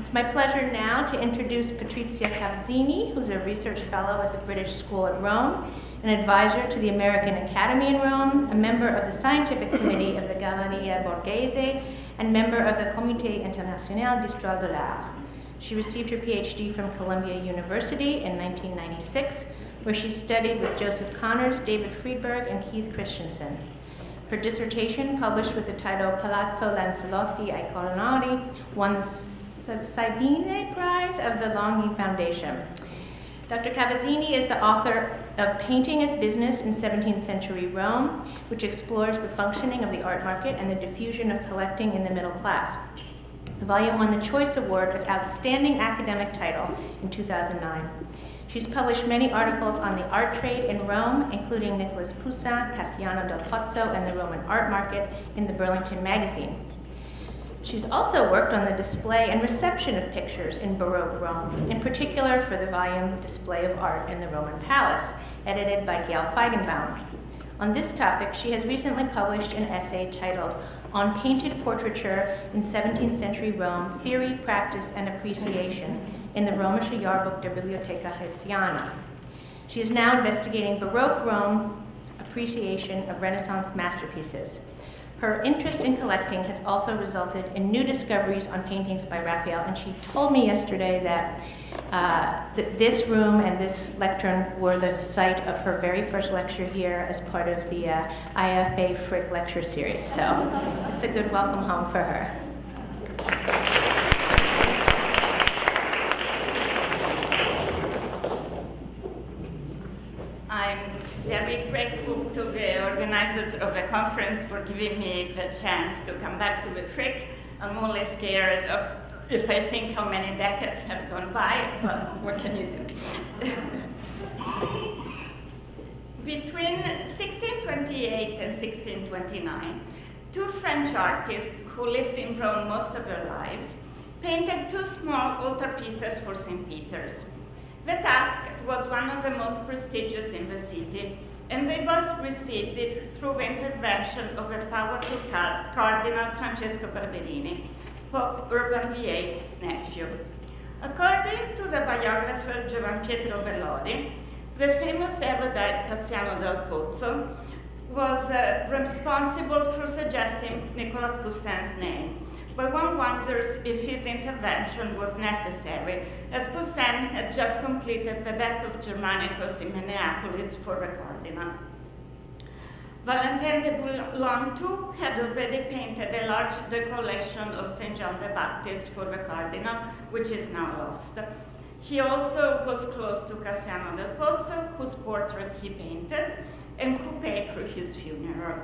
It's my pleasure now to introduce Patrizia Cavazzini, who's a research fellow at the British School at Rome, an advisor to the American Academy in Rome, a member of the scientific committee of the Galleria Borghese, and member of the Comité International d'Histoire de l'Art. She received her PhD from Columbia University in 1996, where she studied with Joseph Connors, David Friedberg, and Keith Christensen. Her dissertation, published with the title Palazzo Lancelotti ai Coronari, won the Sabine Prize of the Longhi Foundation. Dr. Cavazzini is the author of Painting as Business in 17th Century Rome, which explores the functioning of the art market and the diffusion of collecting in the middle class. The volume won the Choice Award as Outstanding Academic Title in 2009. She's published many articles on the art trade in Rome, including Nicolas Poussin, Cassiano del Pozzo, and the Roman art market in the Burlington Magazine. She's also worked on the display and reception of pictures in Baroque Rome, in particular for the volume Display of Art in the Roman Palace, edited by Gail Feigenbaum. On this topic, she has recently published an essay titled On Painted Portraiture in 17th Century Rome, Theory, Practice, and Appreciation in the Römische Jahrbuch der Bibliotheca Hertziana. She is now investigating Baroque Rome's appreciation of Renaissance masterpieces. Her interest in collecting has also resulted in new discoveries on paintings by Raphael, and she told me yesterday that this room and this lectern were the site of her very first lecture here as part of the IFA Frick lecture series. So it's a good welcome home for her. I'm very grateful to the organizers of the conference for giving me the chance to come back to the Frick. I'm only scared if I think how many decades have gone by, but what can you do? Between 1628 and 1629, two French artists who lived in Rome most of their lives painted two small altarpieces for St. Peter's. The task was one of the most prestigious in the city, and they both received it through the intervention of a powerful Cardinal Francesco Barberini, Pope Urban VIII's nephew. According to the biographer Giovan Pietro Bellori, the famous erudite Cassiano del Pozzo was responsible for suggesting Nicolas Poussin's name, but one wonders if his intervention was necessary, as Poussin had just completed the death of Germanicus in Minneapolis for the cardinal. Valentin de Boulogne too had already painted a large decollation of St. John the Baptist for the cardinal, which is now lost. He also was close to Cassiano del Pozzo, whose portrait he painted, and who paid for his funeral.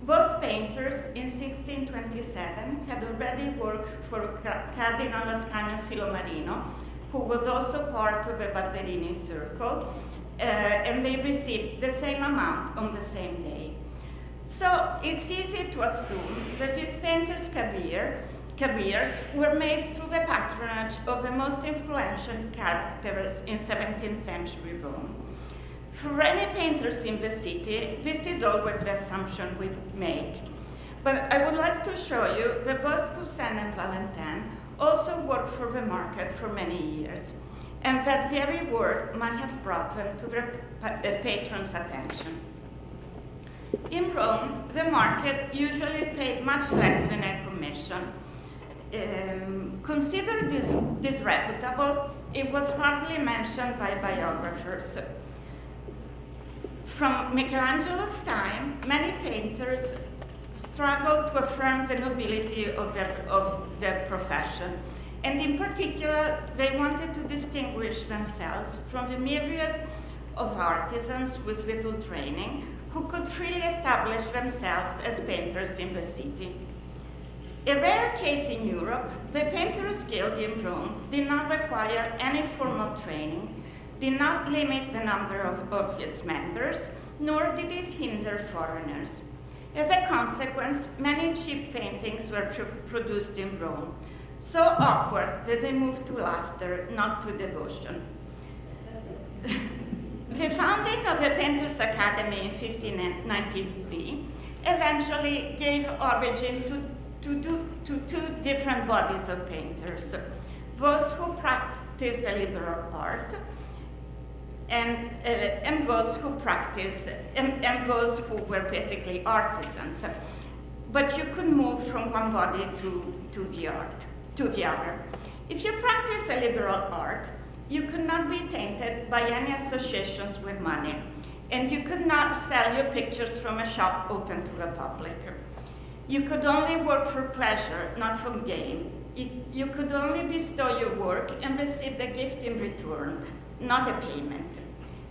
Both painters in 1627 had already worked for Cardinal Ascanio Filomarino, who was also part of the Barberini circle, and they received the same amount on the same day. So it's easy to assume that these painters' careers were made through the patronage of the most influential characters in 17th century Rome. For any painters in the city, this is always the assumption we make. But I would like to show you that both Poussin and Valentin also worked for the market for many years, and that very work might have brought them to the patron's attention. In Rome, the market usually paid much less than a commission. Considered disreputable, it was hardly mentioned by biographers. From Michelangelo's time, many painters struggled to affirm the nobility of their profession, and in particular, they wanted to distinguish themselves from the myriad of artisans with little training who could freely establish themselves as painters in the city. A rare case in Europe, the Painters Guild in Rome did not require any formal training, did not limit the number of its members, nor did it hinder foreigners. As a consequence, many cheap paintings were produced in Rome, so awkward that they moved to laughter, not to devotion. The founding of the Painters Academy in 1593 eventually gave origin to two different bodies of painters. those who practice a liberal art, and those who practice, and those who were basically artisans. But you could move from one body to the other. If you practice a liberal art, you could not be tainted by any associations with money, and you could not sell your pictures from a shop open to the public. You could only work for pleasure, not for gain. You could only bestow your work and receive the gift in return, not a payment.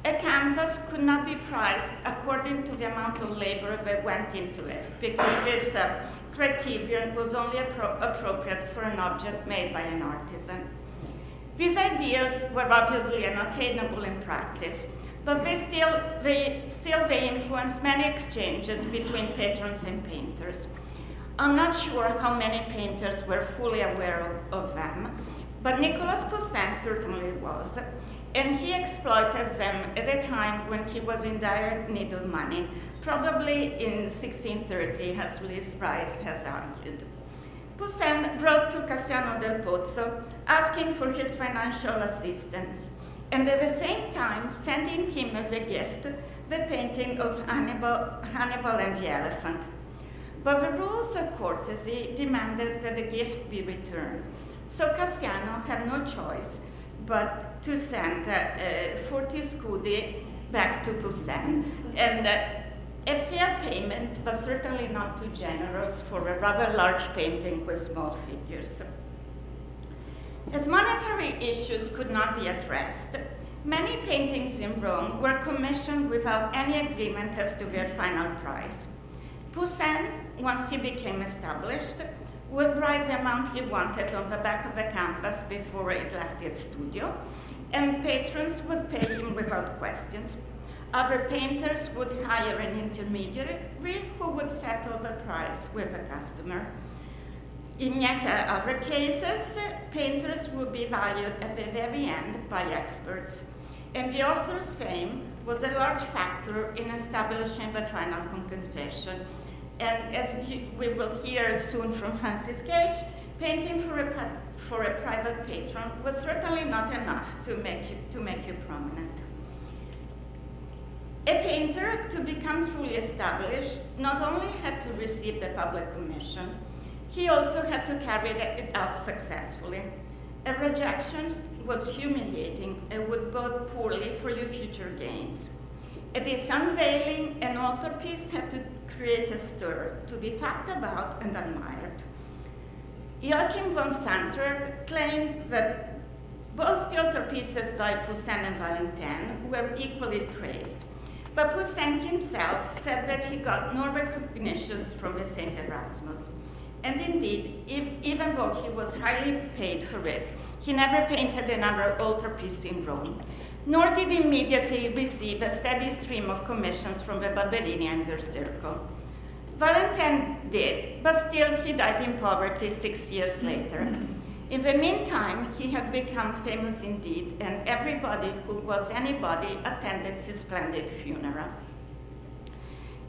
A canvas could not be priced according to the amount of labor that went into it, because this criterion was only appropriate for an object made by an artisan. These ideals were obviously unattainable in practice, but they still influenced many exchanges between patrons and painters. I'm not sure how many painters were fully aware of them, but Nicolas Poussin certainly was, and he exploited them at a time when he was in dire need of money, probably in 1630, as Liz Rice has argued. Poussin wrote to Cassiano del Pozzo asking for his financial assistance, and at the same time sending him as a gift the painting of Hannibal and the Elephant. But the rules of courtesy demanded that the gift be returned, so Cassiano had no choice but to send 40 scudi back to Poussin, and a fair payment, but certainly not too generous for a rather large painting with small figures. As monetary issues could not be addressed, many paintings in Rome were commissioned without any agreement as to their final price. Poussin, once he became established, would write the amount he wanted on the back of the canvas before it left its studio, and patrons would pay him without questions. Other painters would hire an intermediary who would settle the price with a customer. In yet other cases, painters would be valued at the very end by experts, and the author's fame was a large factor in establishing the final compensation. And as we will hear soon from Francis Gage, painting for a private patron was certainly not enough to make you prominent. A painter, to become truly established, not only had to receive the public commission, he also had to carry it out successfully. A rejection was humiliating and would bode poorly for your future gains. At its unveiling, an altarpiece had to create a stir, to be talked about and admired. Joachim von Santer claimed that both the altarpieces by Poussin and Valentin were equally praised, but Poussin himself said that he got no recognitions from the St. Erasmus. And indeed, even though he was highly paid for it, he never painted another altarpiece in Rome, nor did he immediately receive a steady stream of commissions from the Barberini and their circle. Valentin did, but still he died in poverty 6 years later. In the meantime, he had become famous indeed, and everybody who was anybody attended his splendid funeral.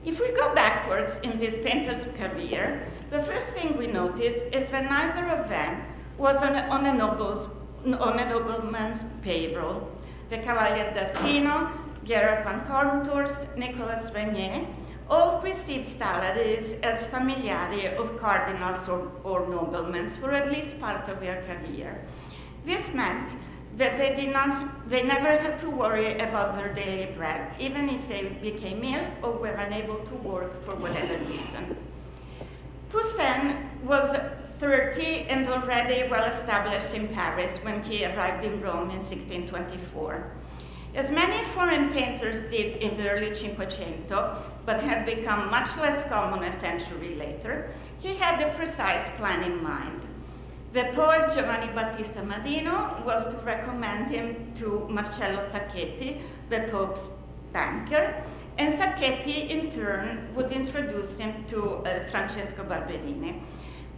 If we go backwards in this painter's career, the first thing we notice is that neither of them was on a nobleman's payroll. The Cavalier d'Arpino, Gerard van Corntorst, Nicolas Regnier, all received salaries as familiari of cardinals or noblemen for at least part of their career. This meant that they never had to worry about their daily bread, even if they became ill or were unable to work for whatever reason. Poussin was 30 and already well established in Paris when he arrived in Rome in 1624. As many foreign painters did in the early Cinquecento, but had become much less common a century later, he had a precise plan in mind. The poet Giovanni Battista Madino was to recommend him to Marcello Sacchetti, the Pope's banker, and Sacchetti in turn would introduce him to Francesco Barberini.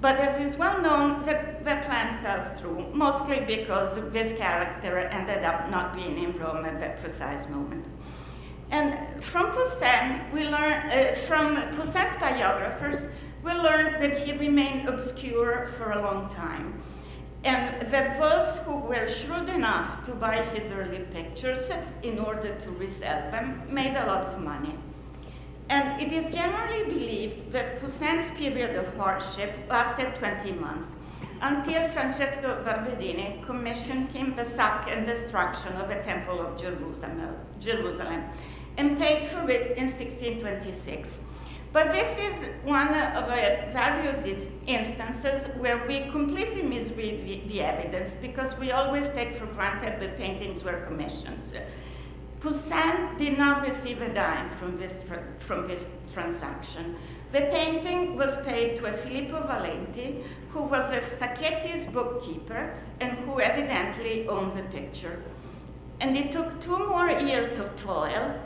But as is well known, the plan fell through, mostly because this character ended up not being in Rome at that precise moment. And from Poussin, from Poussin's biographers, we learn that he remained obscure for a long time. and that those who were shrewd enough to buy his early pictures in order to resell them made a lot of money. And it is generally believed that Poussin's period of hardship lasted 20 months, until Francesco Barberini commissioned him the sack and destruction of the Temple of Jerusalem, and paid for it in 1626. But this is one of the various instances where we completely misread the evidence, because we always take for granted the paintings were commissions. Poussin did not receive a dime from this transaction. The painting was paid to a Filippo Valenti, who was the Sacchetti's bookkeeper and who evidently owned the picture. And it took 2 more years of toil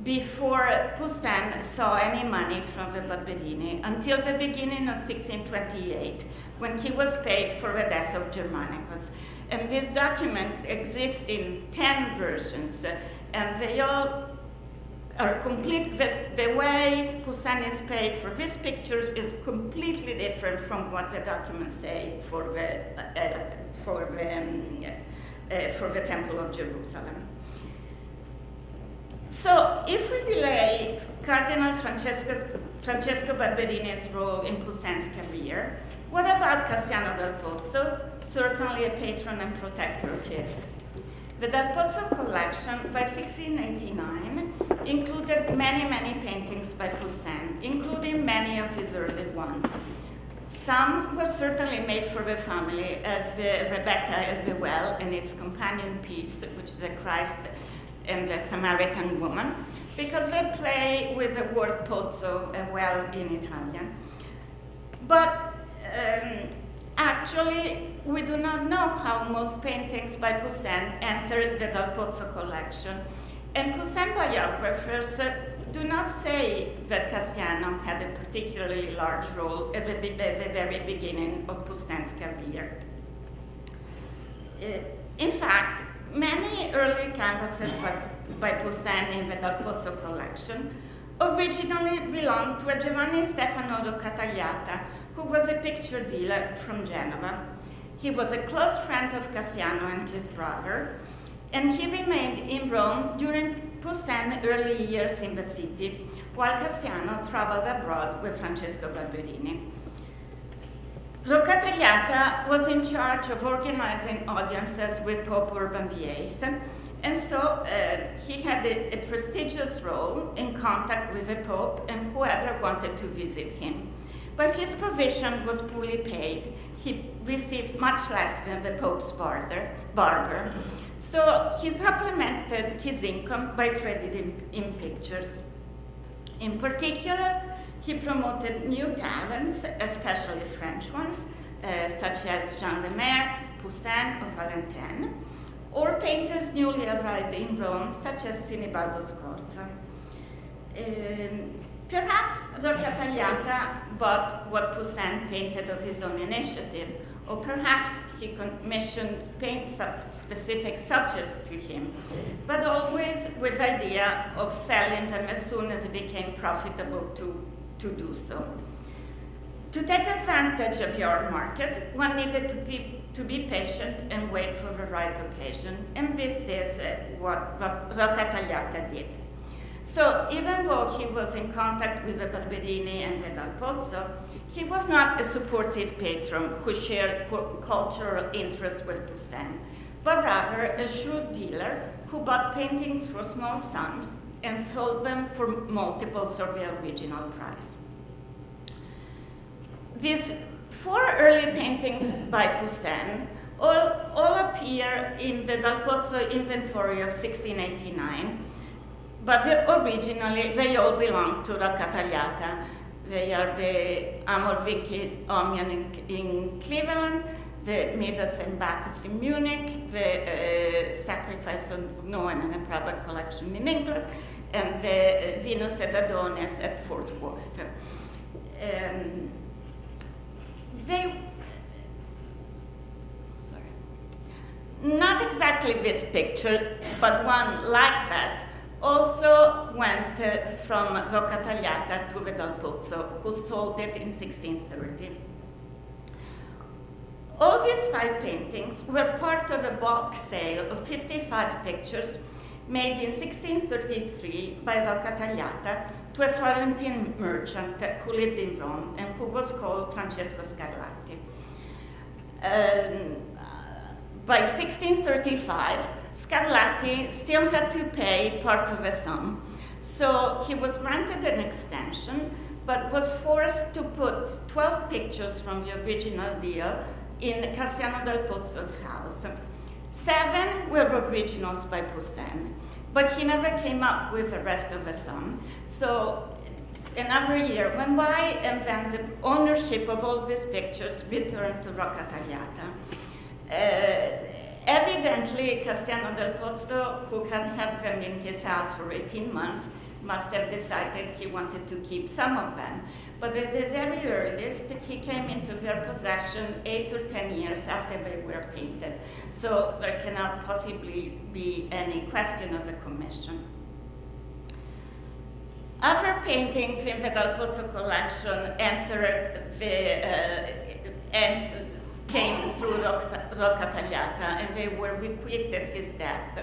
before Poussin saw any money from the Barberini, until the beginning of 1628, when he was paid for the death of Germanicus. And this document exists in 10 versions, and they all are complete. The way Poussin is paid for this picture is completely different from what the documents say for the Temple of Jerusalem. So, if we delay Cardinal Francesco Barberini's role in Poussin's career, what about Cassiano dal Pozzo, certainly a patron and protector of his? The Dal Pozzo collection by 1689 included many paintings by Poussin, including many of his early ones. Some were certainly made for the family, as the Rebecca at the Well and its companion piece, which is a Christ and the Samaritan woman, because they play with the word pozzo, a well in Italian. But actually, we do not know how most paintings by Poussin entered the Dal Pozzo collection. And Poussin biographers do not say that Cassiano had a particularly large role at the very beginning of Poussin's career. In fact, many early canvases by Poussin in the Dal Pozzo collection originally belonged to a Giovanni Stefano da Catagliata, who was a picture dealer from Genova. He was a close friend of Cassiano and his brother, and he remained in Rome during Poussin's early years in the city, while Cassiano traveled abroad with Francesco Barberini. Catagliata was in charge of organizing audiences with Pope Urban VIII, and so he had a prestigious role in contact with the Pope and whoever wanted to visit him. But his position was poorly paid. He received much less than the Pope's barber. So he supplemented his income by trading in pictures. In particular, he promoted new talents, especially French ones, such as Jean Lemaire, Poussin, or Valentin, or painters newly arrived in Rome, such as Sinibaldo Scorza. Perhaps Catagliata bought what Poussin painted of his own initiative, or perhaps he commissioned specific subjects to him, but always with the idea of selling them as soon as it became profitable to do so. To take advantage of your market, one needed to be patient and wait for the right occasion, and this is what Catagliata did. So even though he was in contact with the Barberini and the Dal Pozzo, he was not a supportive patron who shared cultural interest with Poussin, but rather a shrewd dealer who bought paintings for small sums and sold them for multiples of the original price. These 4 early paintings by Poussin all appear in the Dal Pozzo inventory of 1689, but originally they all belong to La Catagliata. They are the Amor Vici Omnium in Cleveland, the Midas and Bacchus in Munich, the Sacrifice of Noah and a private collection in England, and the Venus and Adonis at Fort Worth. Not exactly this picture, but one like that, also went from Catagliata to the Dal Pozzo, who sold it in 1630. All All these 5 paintings were part of a bulk sale of 55 pictures made in 1633 by Rocca Tagliata to a Florentine merchant who lived in Rome and who was called Francesco Scarlatti. By 1635, Scarlatti still had to pay part of a sum, so he was granted an extension, but was forced to put 12 pictures from the original deal in Castiano del Pozzo's house. 7 were originals by Poussin, but he never came up with the rest of the sum. So another year went by, and then the ownership of all these pictures returned to Rocca Tagliata. Evidently, Castiano del Pozzo, who had had them in his house for 18 months, must have decided he wanted to keep some of them. But at the very earliest, he came into their possession 8 or 10 years after they were painted. So there cannot possibly be any question of a commission. Other paintings in the Del Pozzo collection entered and came through Rocca Tagliata, and they were bequeathed at his death.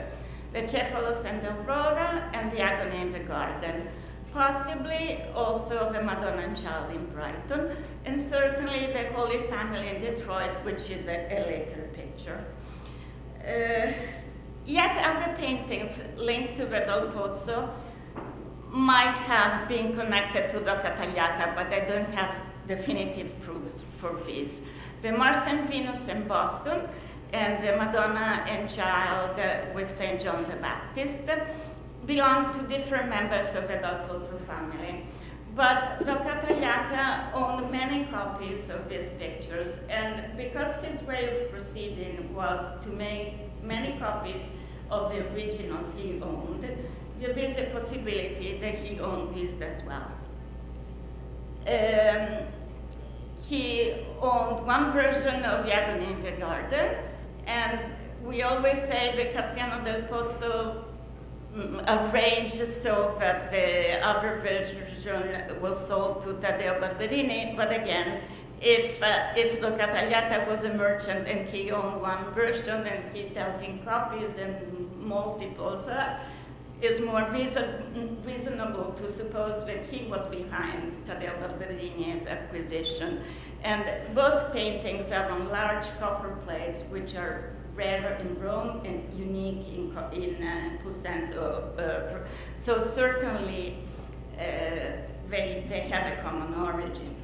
The Cephalus and Aurora, and the Agony in the Garden, possibly also the Madonna and Child in Brighton, and certainly the Holy Family in Detroit, which is a later picture. Yet other paintings linked to the Del Pozzo might have been connected to Rocca Tagliata, but I don't have definitive proofs for this. The Mars and Venus in Boston, and the Madonna and Child with St. John the Baptist belong to different members of the Del Pozzo family. But Rocca Tagliata owned many copies of these pictures, and because his way of proceeding was to make many copies of the originals he owned, there is a possibility that he owned these as well. He owned one version of the Agony in the Garden, and we always say that Castiano del Pozzo arranged so that the other version was sold to Taddeo Barberini, but again, if Rocca Tagliata was a merchant and he owned one version and he dealt in copies and multiples, it's more reasonable to suppose that he was behind Taddeo Barberini's acquisition. And both paintings are on large copper plates, which are rare in Rome and unique in Poussin. So certainly they have a common origin.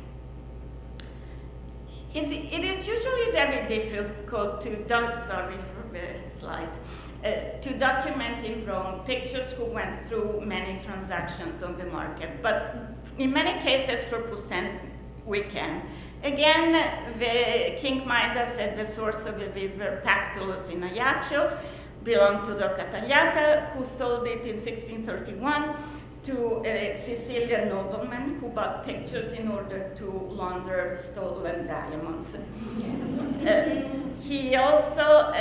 It is usually very difficult to document in Rome pictures who went through many transactions on the market. But in many cases for Poussin, we can. Again, the King Midas at the source of the river Pactolus in Ajaccio belonged to Rocca Tagliata, who sold it in 1631 to a Sicilian nobleman who bought pictures in order to launder stolen diamonds. He also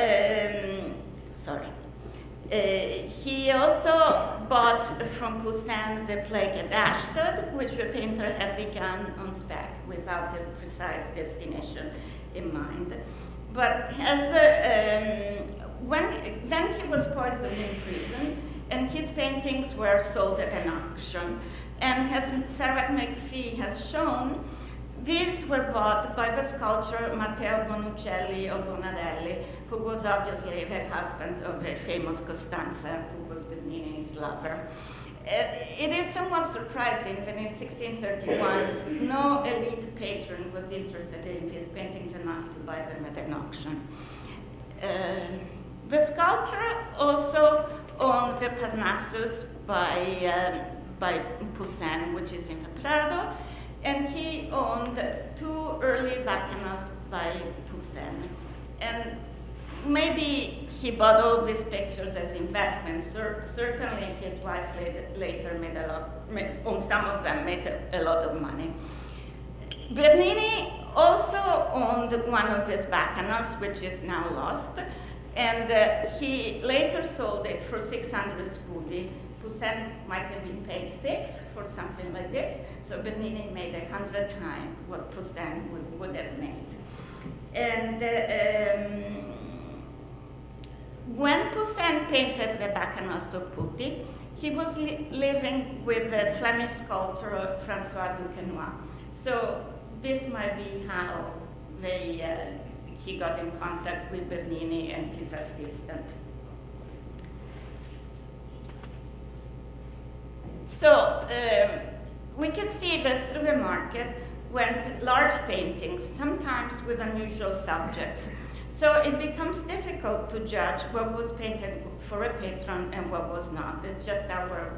bought from Poussin the Plague at Ashdod, which the painter had begun on spec without a precise destination in mind. But then he was poisoned in prison, and his paintings were sold at an auction. And as Sarah McPhee has shown, these were bought by the sculptor Matteo Bonuccelli of Bonadelli, who was obviously the husband of the famous Costanza, who was Bernini's lover. It is somewhat surprising that in 1631, no elite patron was interested in these paintings enough to buy them at an auction. The sculptor also owned the Parnassus by Poussin, which is in the Prado, and he owned 2 early Bacchanals by Poussin. And maybe he bought all these pictures as investments. Certainly his wife later on some of them made a lot of money. Bernini also owned one of his Bacchanals, which is now lost, and he later sold it for 600 scudi. Poussin might have been paid 6 for something like this, so Bernini made 100 times what Poussin would have made. And when Poussin painted the Bacchanals of Putti, he was living with the Flemish sculptor Francois Duquesnoy. So this might be how he got in contact with Bernini and his assistant. So we can see that through the market went large paintings, sometimes with unusual subjects. So it becomes difficult to judge what was painted for a patron and what was not. It's just our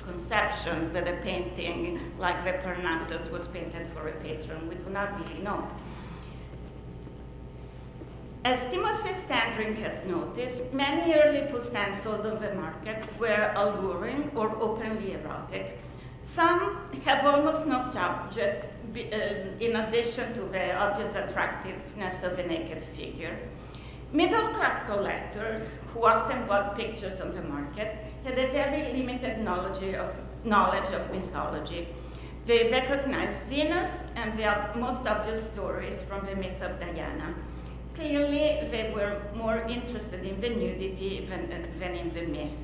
conception that a painting like the Parnassus was painted for a patron. We do not really know. As Timothy Standring has noticed, many early Poussins sold on the market were alluring or openly erotic. Some have almost no subject, in addition to the obvious attractiveness of a naked figure. Middle-class collectors, who often bought pictures on the market, had a very limited knowledge of mythology. They recognized Venus and the most obvious stories from the myth of Diana. Clearly, they were more interested in the nudity than in the myth.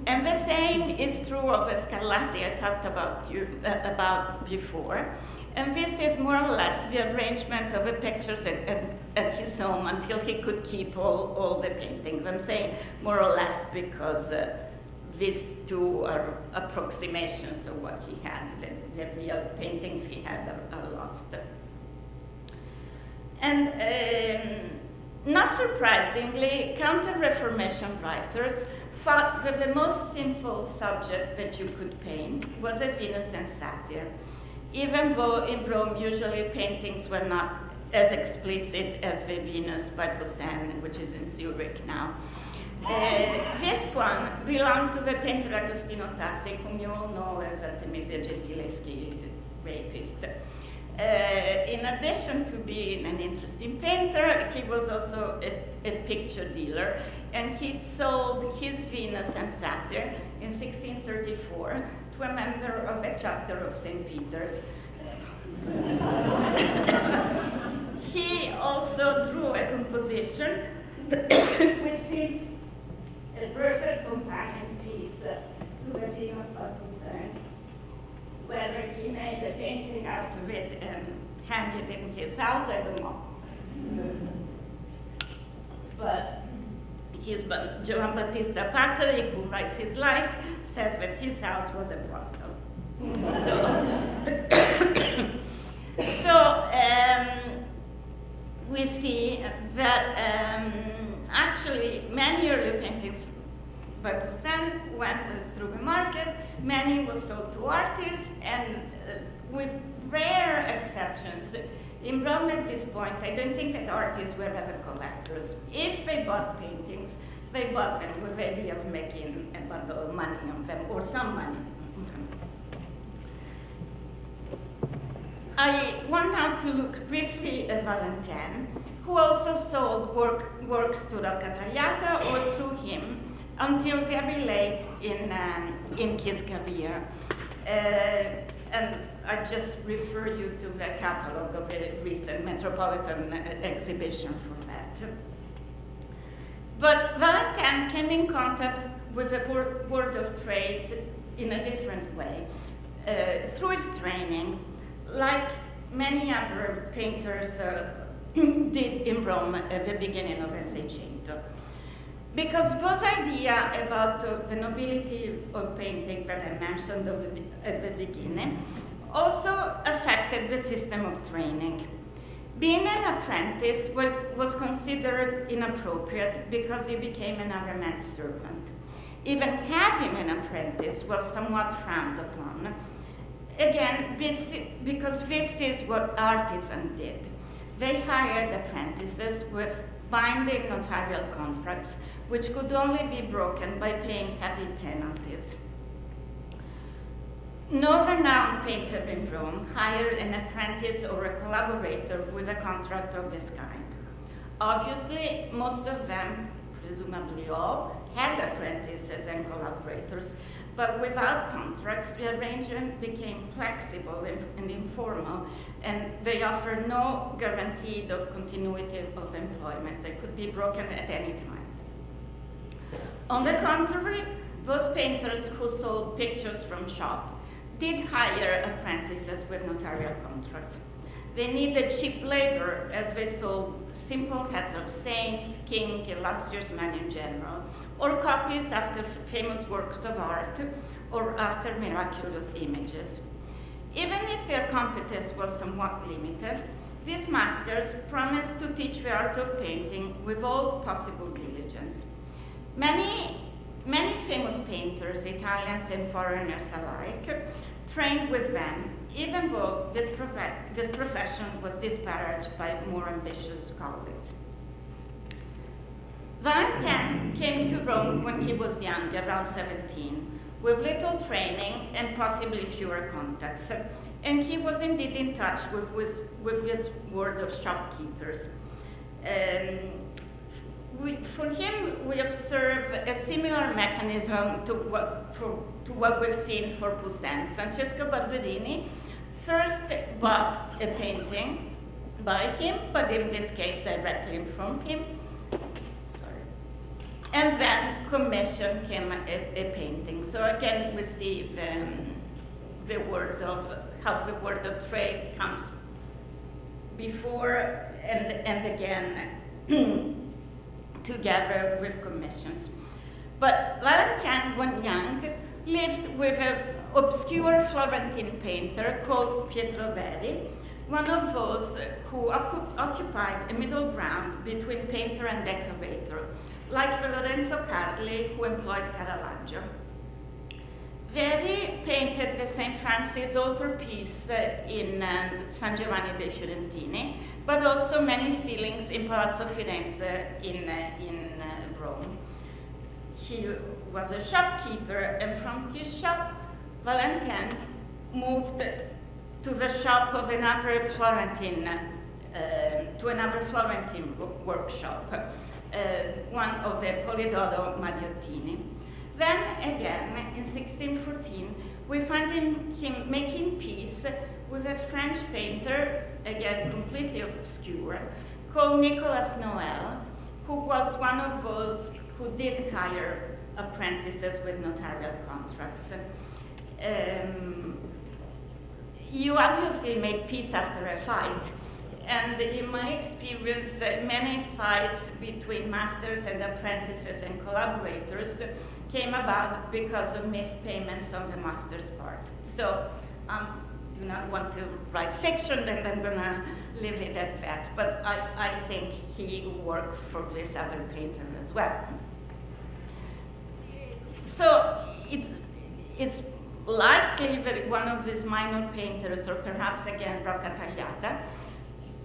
And the same is true of the Scarlatti I talked about before. And this is more or less the arrangement of the pictures at his home until he could keep all the paintings. I'm saying more or less because these two are approximations of what he had. The real paintings he had are lost. And not surprisingly, Counter-Reformation writers thought that the most sinful subject that you could paint was a Venus and Satyr, even though in Rome usually paintings were not as explicit as the Venus by Poussin, which is in Zurich now. This one belonged to the painter Agostino Tassi, whom you all know as Artemisia Gentileschi rapist. In addition to being an interesting painter, he was also a picture dealer, and he sold his Venus and Satyr in 1634 to a member of a chapter of St. Peter's. He also drew a composition which seems a perfect companion piece to the Venus by Poussin. Whether he made a painting out of it and hang it in his house, I don't know. But Giovan Battista Passeri, who writes his life, says that his house was a brothel. So we see that actually many early paintings by Poussin went through the market. Many were sold to artists, and with rare exceptions. In Rome at this point, I don't think that artists were ever collectors. If they bought paintings, they bought them with the idea of making a bundle of money on them, or some money on them. I want now to look briefly at Valentin, who also sold works to Roccatagliata or through him, until very late in his career. And I just refer you to the catalog of the recent Metropolitan exhibition for that. But Valentin came in contact with the world of trade in a different way, through his training, like many other painters did in Rome at the beginning of the Seicento. Because Vaux's idea about the nobility of painting that I mentioned at the beginning also affected the system of training. Being an apprentice was considered inappropriate because you became another man's servant. Even having an apprentice was somewhat frowned upon. Again, because this is what artisans did. They hired apprentices with binding notarial contracts, which could only be broken by paying heavy penalties. No renowned painter in Rome hired an apprentice or a collaborator with a contract of this kind. Obviously, most of them, presumably all, had apprentices and collaborators, But without contracts, the arrangement became flexible and informal, and they offer no guarantee of continuity of employment. They could be broken at any time. On the contrary, those painters who sold pictures from shop did hire apprentices with notarial contracts. They needed cheap labor as they sold simple heads of saints, king, illustrious men in general, or copies after famous works of art or after miraculous images. Even if their competence was somewhat limited, these masters promised to teach the art of painting with all possible diligence. Many famous painters, Italians and foreigners alike, trained with them, even though this profession was disparaged by more ambitious colleagues. Valentin came to Rome when he was young, around 17, with little training and possibly fewer contacts, and he was indeed in touch with his world of shopkeepers. For him, we observe a similar mechanism to what we've seen for Poussin. Francesco Barberini first bought a painting by him, but in this case directly from him, and then commissioned him a painting. So again, we see the word of how the word of trade comes before and again together with commissions. But Valentin, when young, lived with an obscure Florentine painter called Pietro Verri, one of those who occupied a middle ground between painter and decorator, like the Lorenzo Carli who employed Caravaggio. Verri painted the St. Francis altarpiece in San Giovanni dei Fiorentini, but also many ceilings in Palazzo Firenze in Rome. He was a shopkeeper, and from his shop, Valentin moved to the shop of another Florentine workshop, one of the Polidoro Mariottini. Then again, in 1614, we find him making peace with a French painter, again completely obscure, called Nicolas, who was one of those who did hire apprentices with notarial contracts. You obviously make peace after a fight, and in my experience, many fights between masters and apprentices and collaborators came about because of mispayments on the master's part. So do not want to write fiction, and I'm gonna leave it at that. But I think he worked for this other painter as well. So it's likely that one of these minor painters, or perhaps again Roccatagliata,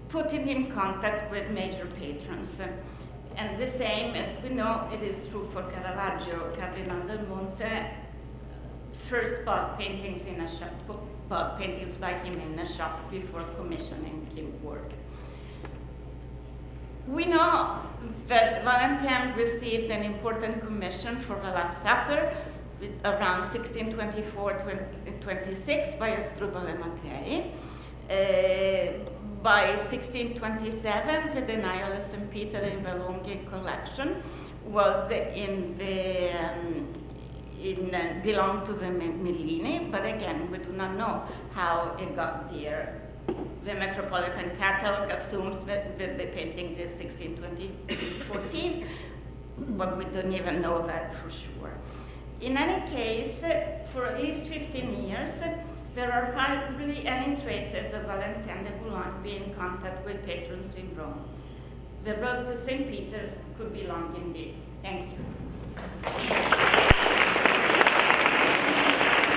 put him in contact with major patrons. And the same, as we know, it is true for Caravaggio. Cardinal del Monte first bought paintings by him in a shop before commissioning him work. We know that Valentin received an important commission for the Last Supper around 1624-26 by Asdrubal and Mattei. By 1627, the Denial of St. Peter in the Longhi collection was belonged to the Mellini, but again, we do not know how it got there. The Metropolitan Catalog assumes that the painting is 1614, but we don't even know that for sure. In any case, for at least 15 years, there are hardly any traces of Valentin de Boulogne being in contact with patrons in Rome. The road to St. Peter's could be long indeed. Thank you.